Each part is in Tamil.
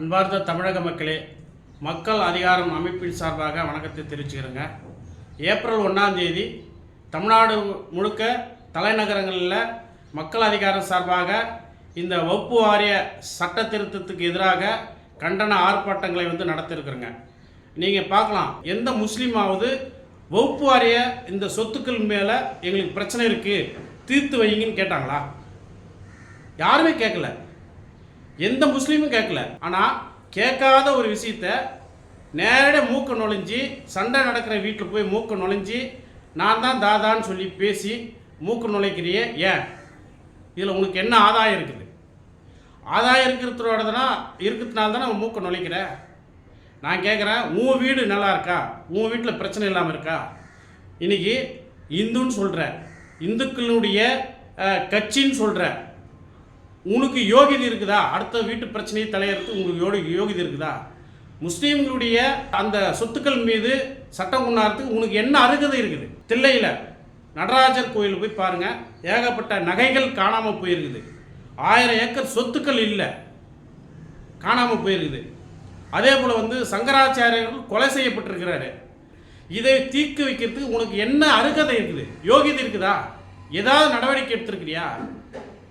அன்பார்ந்த தமிழக மக்களே, மக்கள் அதிகாரம் அமைப்பின் சார்பாக வணக்கத்தை தெரிவிச்சுக்கிறேங்க. ஏப்ரல் 1ஆம் தேதி தமிழ்நாடு முழுக்க தலைநகரங்களில் மக்கள் அதிகாரம் சார்பாக இந்த வகுப்பு வாரிய சட்ட திருத்தத்துக்கு எதிராக கண்டன ஆர்ப்பாட்டங்களை நடத்திருக்கிறேங்க. நீங்கள் பார்க்கலாம், எந்த முஸ்லீமாவது வகுப்பு வாரிய இந்த சொத்துக்கள் மேலே எங்களுக்கு பிரச்சனை இருக்குது தீர்த்து வைங்கன்னு கேட்டாங்களா? யாருமே கேட்கல, எந்த முஸ்லீமும் கேட்கல. ஆனால் கேட்காத ஒரு விஷயத்த நேரடியாக மூக்க நுழைஞ்சி, சண்டை நடக்கிற வீட்டில் போய் மூக்க நுழைஞ்சி நான் தான் தாதான்னு சொல்லி பேசி மூக்க நுழைக்கிறியே, ஏன்? இதில் உனக்கு என்ன ஆதாயம் இருக்குது? ஆதாயம் இருக்கிறதுனால தானே அவன் மூக்க நுழைக்கிற. நான் கேட்குறேன், உன் வீடு நல்லா இருக்கா? உன் வீட்டில் பிரச்சனை இல்லாமல் இருக்கா? இன்றைக்கி இந்துன்னு சொல்கிற, இந்துக்களுடைய கட்சின்னு சொல்கிற, உனக்கு யோகிதை இருக்குதா? அடுத்த வீட்டு பிரச்சனையை தலையிறது உங்களுக்கு யோகிதை இருக்குதா? முஸ்லீம்களுடைய அந்த சொத்துக்கள் மீது சட்டம் கொண்டாடுறதுக்கு உனக்கு என்ன அருகதை இருக்குது? தில்லையில் நடராஜர் கோயில் போய் பாருங்கள், ஏகப்பட்ட நகைகள் காணாமல் போயிருக்குது. 1000 ஏக்கர் சொத்துக்கள் இல்லை, காணாமல் போயிருக்குது. அதே போல் சங்கராச்சாரியர்கள் கொலை செய்யப்பட்டிருக்கிறாரு. இதை தீர்க்க வைக்கிறதுக்கு உனக்கு என்ன அருகதை இருக்குது? யோகிதை இருக்குதா? ஏதாவது நடவடிக்கை எடுத்திருக்கிறியா?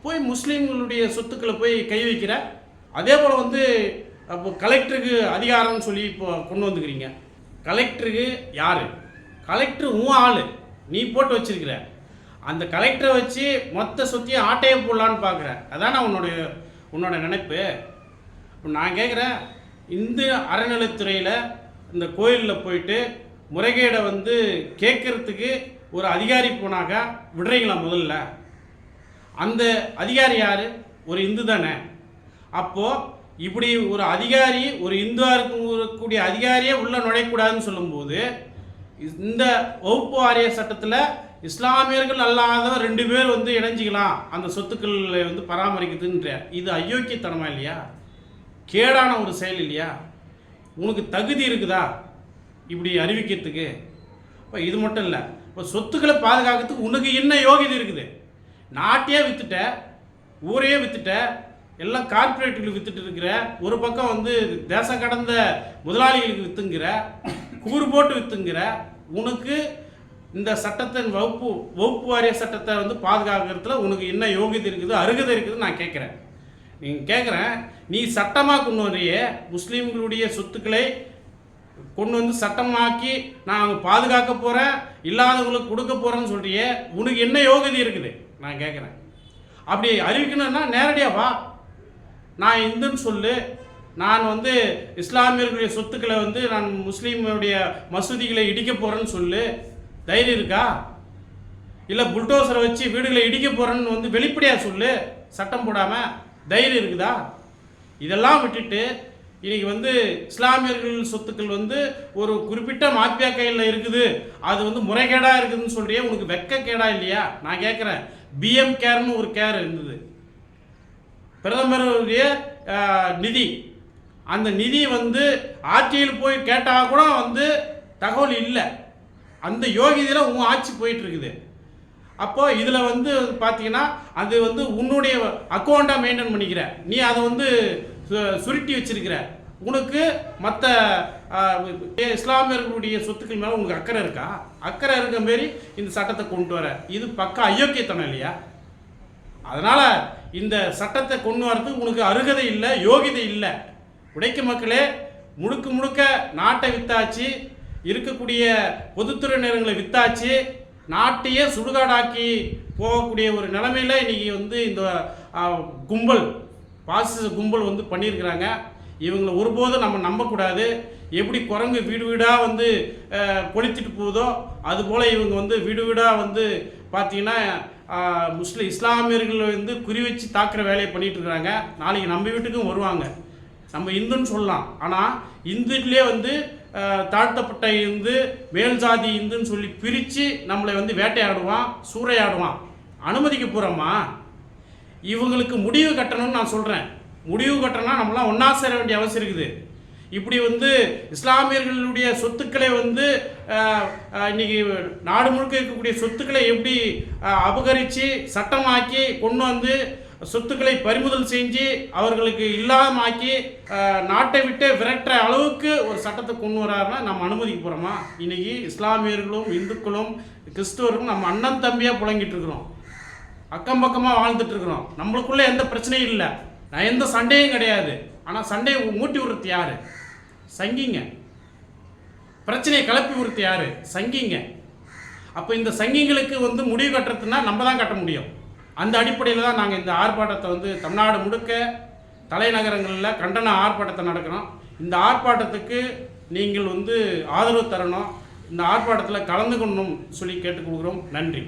போய் முஸ்லீம்களுடைய சொத்துக்களை போய் கை வைக்கிற. அதே போல் அப்போ கலெக்டருக்கு அதிகாரம்னு சொல்லி இப்போ கொண்டு வந்துக்கிறீங்க. கலெக்டருக்கு யார்? கலெக்டர் உன் ஆள், நீ போட்டு வச்சிருக்கிற. அந்த கலெக்டரை வச்சு மொத்த சொத்தையும் ஆட்டையை போடலான்னு பார்க்குற. அதானே உன்னோட நினைப்பு. இப்போ நான் கேட்குறேன், இந்து அறநிலைத்துறையில் இந்த கோயிலில் போயிட்டு முறைகேடை கேட்கறதுக்கு ஒரு அதிகாரி போனாக்கா விடுறீங்களா? முதல்ல அந்த அதிகாரி யார்? ஒரு இந்து தானே. அப்போது இப்படி ஒரு அதிகாரி, ஒரு இந்துவாக இருக்கக்கூடிய அதிகாரியே உள்ளே நுழையக்கூடாதுன்னு சொல்லும்போது, இந்த வகுப்பு வாரிய சட்டத்தில் இஸ்லாமியர்கள் அல்லாதவர் 2 பேர் இணைஞ்சிக்கலாம் அந்த சொத்துக்களை பராமரிக்குதுன்ற, இது அயோக்கியத்தனமா இல்லையா? கேடான ஒரு செயல் இல்லையா? உனக்கு தகுதி இருக்குதா இப்படி அறிவிக்கிறதுக்கு? இப்போ இது மட்டும் இல்லை, இப்போ சொத்துக்களை பாதுகாக்கிறதுக்கு உனக்கு என்ன யோகிதை இருக்குது? நாட்டையே விற்றுட்ட, ஊரையே விற்றுட்ட, எல்லாம் கார்பரேட்டுகளுக்கு விற்றுட்டு இருக்கிற. ஒரு பக்கம் தேசம் கடந்த முதலாளிகளுக்கு விற்றுங்கிற, கூறு போட்டு விற்றுங்கிற. உனக்கு இந்த சட்டத்தின் வகுப்பு வாரிய சட்டத்தை பாதுகாக்கிறதுல உனக்கு என்ன யோகிதை இருக்குது, அருகதை இருக்குதுன்னு நான் கேட்குறேன். நீங்கள் கேட்குறேன், நீ சட்டமாக கொண்டு வரையே முஸ்லீம்களுடைய சொத்துக்களை கொண்டு சட்டமாக்கி நான் பாதுகாக்க போகிறேன், இல்லாதவங்களுக்கு கொடுக்க போகிறேன்னு சொல்கிறியே, உனக்கு என்ன யோகிதை இருக்குது நான் கேட்குறேன். அப்படி அறிவிக்கணும்னா நேரடியாக வா, நான் இந்துன்னு சொல்லு. நான் இஸ்லாமியர்களுடைய சொத்துக்களை நான் முஸ்லீமுடைய மசூதிகளை இடிக்க போகிறேன்னு சொல்லு. தைரியம் இருக்கா? இல்லை புல்டோசரை வச்சு வீடுகளை இடிக்க போகிறேன்னு வெளிப்படையாக சொல்லு, சட்டம் போடாமல். தைரியம் இருக்குதா? இதெல்லாம் விட்டுட்டு இன்றைக்கி இஸ்லாமியர்கள் சொத்துக்கள் ஒரு குறிப்பிட்ட மாஃபியா கையில் இருக்குது, அது முறைகேடாக இருக்குதுன்னு சொல்கிறியே, உனக்கு வெட்கக்கேடா இல்லையா? நான் கேட்குறேன், பிஎம் கேர்னு ஒரு கேர் இருந்தது, பிரதமருடைய நிதி. அந்த நிதி ஆட்சியில் போய் கேட்டால் கூட தகவல் இல்லை. அந்த யோகிதையில் உன் ஆட்சி போயிட்டுருக்குது. அப்போது இதில் பார்த்தீங்கன்னா அது உன்னுடைய அக்கௌண்ட்டாக மெயின்டைன் பண்ணிக்கிற, நீ அதை சுருட்டி வச்சிருக்கிற. உனக்கு மற்ற இஸ்லாமியர்களுடைய சொத்துக்கள் மேலே உனக்கு அக்கறை இருக்கா? அக்கறை இருக்க மாரி இந்த சட்டத்தை கொண்டு வர, இது பக்கா அயோக்கியத்தனம் இல்லையா? அதனால் இந்த சட்டத்தை கொண்டு வரதுக்கு உனக்கு அருகதை இல்லை, யோகிதை இல்லை. உடைக்க மக்களே, முழுக்க நாட்டை வித்தாச்சு, இருக்கக்கூடிய பொதுத்துறை நிறுவனங்களை வித்தாச்சு, நாட்டையே சுடுகாடாக்கி போகக்கூடிய ஒரு நிலைமையில் இன்றைக்கி இந்த கும்பல், பாசிச கும்பல் பண்ணியிருக்கிறாங்க. இவங்களை ஒருபோதும் நம்ம நம்பக்கூடாது. எப்படி குரங்கு வீடு வீடாக பொழித்திட்டு போகுதோ அதுபோல் இவங்க வீடு வீடாக பார்த்தீங்கன்னா இஸ்லாமியர்கள் குறி வச்சு தாக்குற வேலையை பண்ணிகிட்டு இருக்கிறாங்க. நாளைக்கு நம்ம வீட்டுக்கும் வருவாங்க. நம்ம இந்துன்னு சொல்லலாம், ஆனால் இந்துலேயே தாழ்த்தப்பட்ட இந்து, மேல் ஜாதி இந்துன்னு சொல்லி பிரித்து நம்மளை வேட்டையாடுவான், சூறையாடுவான். அனுமதிக்க போகிறோமா? இவங்களுக்கு முடிவு கட்டணும்னு நான் சொல்கிறேன். முடிவு கட்டணும்னா நம்மளாம் ஒன்றா சேர வேண்டிய அவசியம் இருக்குது. இப்படி இஸ்லாமியர்களுடைய சொத்துக்களை இன்னைக்கு நாடு முழுக்க இருக்கக்கூடிய சொத்துக்களை எப்படி அபகரித்து சட்டமாக்கி கொண்டு சொத்துக்களை பறிமுதல் செஞ்சு அவர்களுக்கு இல்லாமக்கி நாட்டை விட்டு விரட்டுற அளவுக்கு ஒரு சட்டத்தை கொண்டு வராருன்னா நம்ம அனுமதிக்க போகிறோமா? இன்றைக்கி இஸ்லாமியர்களும் இந்துக்களும் கிறிஸ்துவர்களும் நம்ம அண்ணன் தம்பியாக புழங்கிட்டு இருக்கிறோம், அக்கம் பக்கமாக வாழ்ந்துட்டு இருக்கிறோம். நம்மளுக்குள்ளே எந்த பிரச்சனையும் இல்லை, நான் எந்த சண்டையும் கிடையாது. ஆனால் சண்டையை மூட்டி விடுறது யார்? சங்கிங்க. பிரச்சனையை கிளப்பி விடுறது யார்? சங்கிங்க. அப்போ இந்த சங்கிங்களுக்கு முடிவு கட்டுறதுன்னா நம்ம தான் கட்ட முடியும். அந்த அடிப்படையில் தான் நாங்கள் இந்த ஆர்ப்பாட்டத்தை தமிழ்நாடு முழுக்க தலைநகரங்களில் கண்டன ஆர்ப்பாட்டத்தை நடக்கிறோம். இந்த ஆர்ப்பாட்டத்துக்கு நீங்கள் ஆதரவு தரணும், இந்த ஆர்ப்பாட்டத்தில் கலந்துக்கணும் சொல்லி கேட்டுக்கொள்கிறோம். நன்றி.